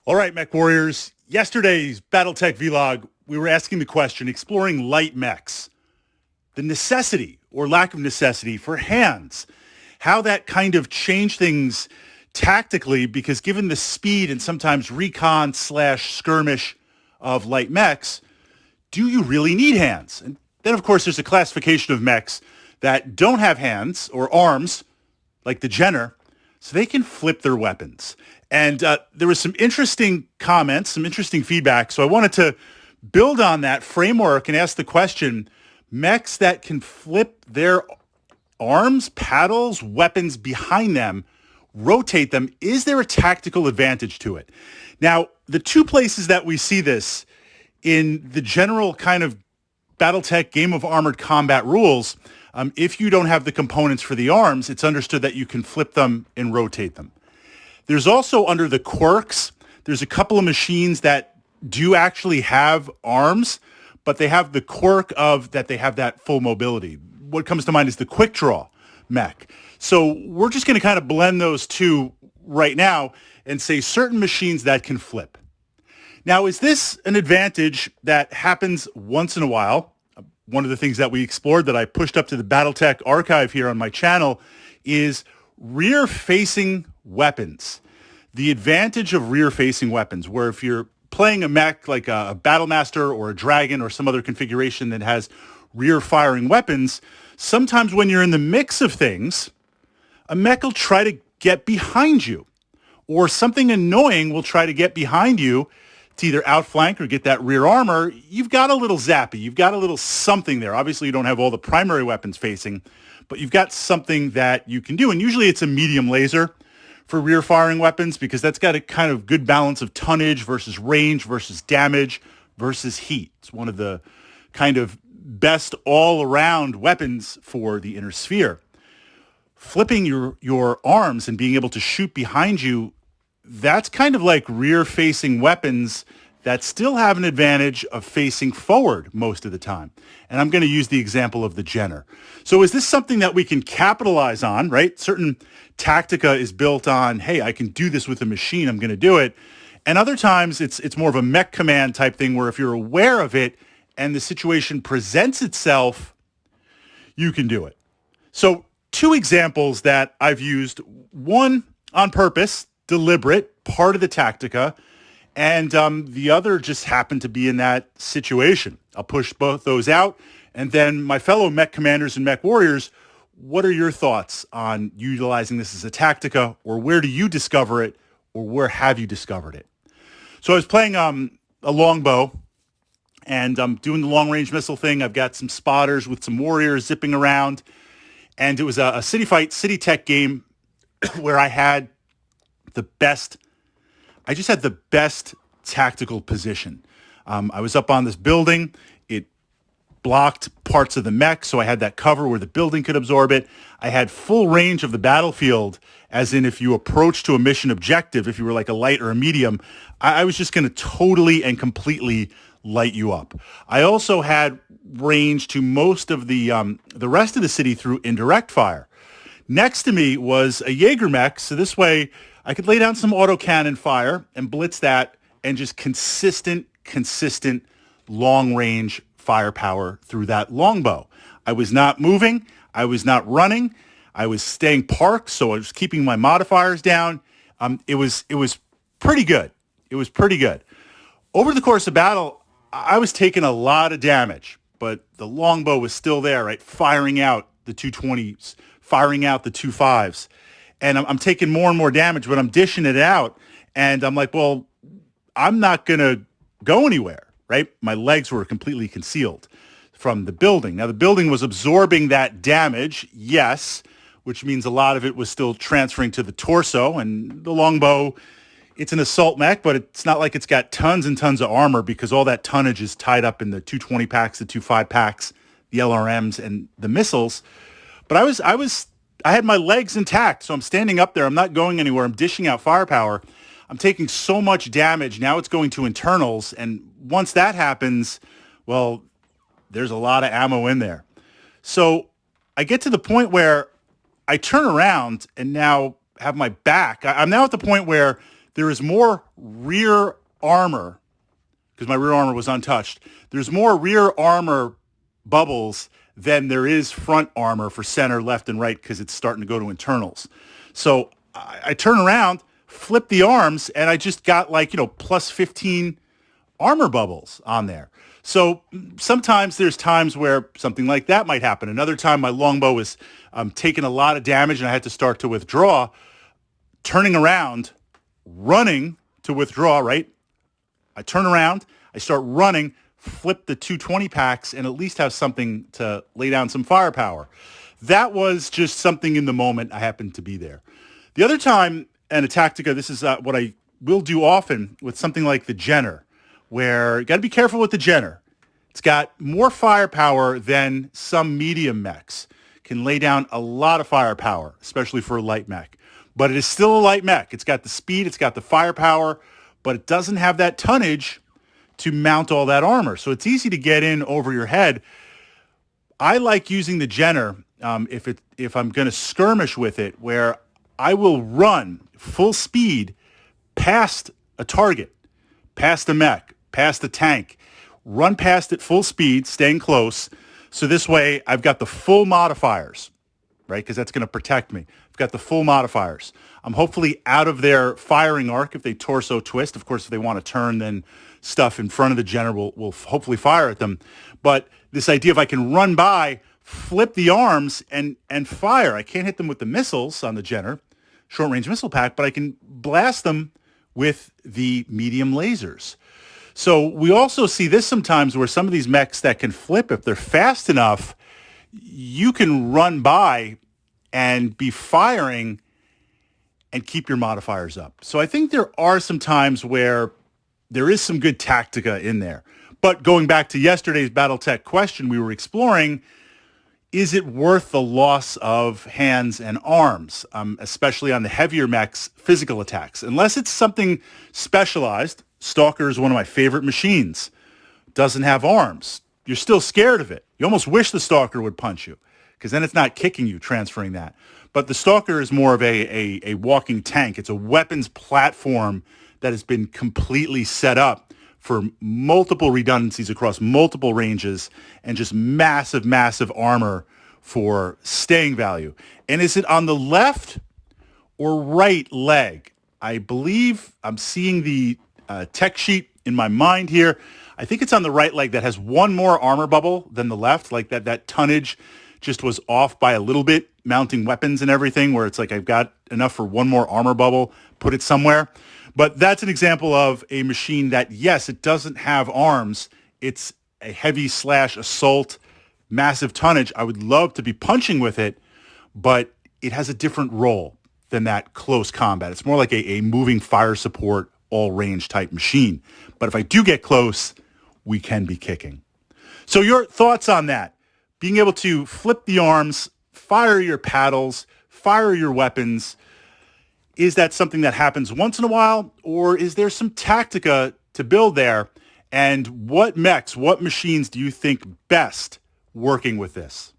All right, Mech Warriors. Yesterday's Battletech vlog, we were asking the question, exploring light mechs, the necessity or lack of necessity for hands, how that kind of changed things tactically, because given the speed and sometimes recon slash skirmish of light mechs, do you really need hands? And then, of course, there's a classification of mechs that don't have hands or arms, like the Jenner, so they can flip their weapons. And there was some interesting comments, some interesting feedback. So I wanted to build on that framework and ask the question, mechs that can flip their arms, paddles, weapons behind them, rotate them, is there a tactical advantage to it? Now, the two places that we see this in the general kind of Battletech Game of Armored Combat rules, if you don't have the components for the arms, it's understood that you can flip them and rotate them. There's also under the quirks, there's a couple of machines that do actually have arms, but they have the quirk of that they have that full mobility. What comes to mind is the quick draw mech. So we're just going to kind of blend those two right now and say certain machines that can flip. Now, is this an advantage that happens once in a while? One of the things that we explored that I pushed up to the Battletech archive here on my channel is rear-facing weapons. The advantage of rear-facing weapons, where if you're playing a mech like a Battlemaster or a Dragon or some other configuration that has rear-firing weapons, sometimes when you're in the mix of things, a mech will try to get behind you, or something annoying will try to get behind you to either outflank or get that rear armor. You've got a little zappy. You've got a little something there. Obviously, you don't have all the primary weapons facing, but you've got something that you can do. And usually it's a medium laser for rear firing weapons because that's got a kind of good balance of tonnage versus range versus damage versus heat. It's one of the kind of best all-around weapons for the inner sphere. Flipping your arms and being able to shoot behind you, that's kind of like rear-facing weapons that still have an advantage of facing forward most of the time. And I'm going to use the example of the Jenner. So is this something that we can capitalize on, right? Certain tactica is built on, hey, I can do this with a machine, I'm going to do it. And other times it's more of a mech command type thing where if you're aware of it and the situation presents itself, you can do it. So two examples that I've used, one on purpose, deliberate, part of the tactica, and the other just happened to be in that situation. I'll push both those out. And then my fellow mech commanders and mech warriors, what are your thoughts on utilizing this as a tactica, or where do you discover it, or where have you discovered it? So I was playing a longbow, and I'm doing the long-range missile thing. I've got some spotters with some warriors zipping around. And it was a city fight, city tech game where I had I just had the best tactical position. I was up on this building. It blocked parts of the mech, so I had that cover where the building could absorb it. I had full range of the battlefield, as in if you approach to a mission objective, if you were like a light or a medium, I was just going to totally and completely light you up. I also had range to most of the rest of the city through indirect fire. Next to me was a Jaeger mech, so this way I could lay down some autocannon fire and blitz that and just consistent long-range firepower through that longbow. I was not moving. I was not running. I was staying parked, so I was keeping my modifiers down. It was pretty good. It was pretty good. Over the course of battle, I was taking a lot of damage, but the longbow was still there, right? Firing out the 220s, firing out the 25s. And I'm taking more and more damage, but I'm dishing it out. And I'm like, well, I'm not going to go anywhere, right? My legs were completely concealed from the building. Now, the building was absorbing that damage, yes, which means a lot of it was still transferring to the torso. And the longbow, it's an assault mech, but it's not like it's got tons and tons of armor because all that tonnage is tied up in the 220 packs, the 25 packs, the LRMs, and the missiles. But I had my legs intact, so I'm standing up there. I'm not going anywhere. I'm dishing out firepower. I'm taking so much damage. Now it's going to internals. And once that happens, well, there's a lot of ammo in there. So I get to the point where I turn around and now have my back. I'm now at the point where there is more rear armor, because my rear armor was untouched. There's more rear armor bubbles than there is front armor for center, left, and right, because it's starting to go to internals. So I turn around, flip the arms, and I just got like, plus 15 armor bubbles on there. So sometimes there's times where something like that might happen. Another time my longbow was taking a lot of damage and I had to start to withdraw. Turning around, running to withdraw, right? I turn around, I start running, flip the 220 packs, and at least have something to lay down some firepower. That was just something in the moment. I happened to be there. The other time, and a Tactica, this is what I will do often with something like the Jenner, where you got to be careful with the Jenner. It's got more firepower than some medium mechs. Can lay down a lot of firepower, especially for a light mech. But it is still a light mech. It's got the speed, it's got the firepower, but it doesn't have that tonnage to mount all that armor. So it's easy to get in over your head. I like using the Jenner if I'm going to skirmish with it, where I will run full speed past a target, past a mech, past the tank, run past it full speed, staying close. So this way I've got the full modifiers, right? Because that's going to protect me. I've got the full modifiers. I'm hopefully out of their firing arc if they torso twist. Of course, if they want to turn, then stuff in front of the Jenner will hopefully fire at them. But this idea, if I can run by, flip the arms, and fire. I can't hit them with the missiles on the Jenner, short-range missile pack, but I can blast them with the medium lasers. So we also see this sometimes where some of these mechs that can flip, if they're fast enough, you can run by and be firing and keep your modifiers up. So I think there are some times where there is some good Tactica in there. But going back to yesterday's Battletech question we were exploring, is it worth the loss of hands and arms, especially on the heavier mechs' physical attacks? Unless it's something specialized. Stalker is one of my favorite machines. Doesn't have arms. You're still scared of it. You almost wish the Stalker would punch you, because then it's not kicking you, transferring that. But the Stalker is more of a walking tank. It's a weapons platform that has been completely set up for multiple redundancies across multiple ranges and just massive, massive armor for staying value. And is it on the left or right leg? I believe I'm seeing the tech sheet in my mind here. I think it's on the right leg that has one more armor bubble than the left, like that tonnage just was off by a little bit, mounting weapons and everything, where it's like I've got enough for one more armor bubble, put it somewhere. But that's an example of a machine that, yes, it doesn't have arms. It's a heavy slash assault, massive tonnage. I would love to be punching with it, but it has a different role than that close combat. It's more like a moving fire support, all range type machine. But if I do get close, we can be kicking. So your thoughts on that? Being able to flip the arms, fire your paddles, fire your weapons. Is that something that happens once in a while, or is there some Tactica to build there? And what mechs, what machines do you think best working with this?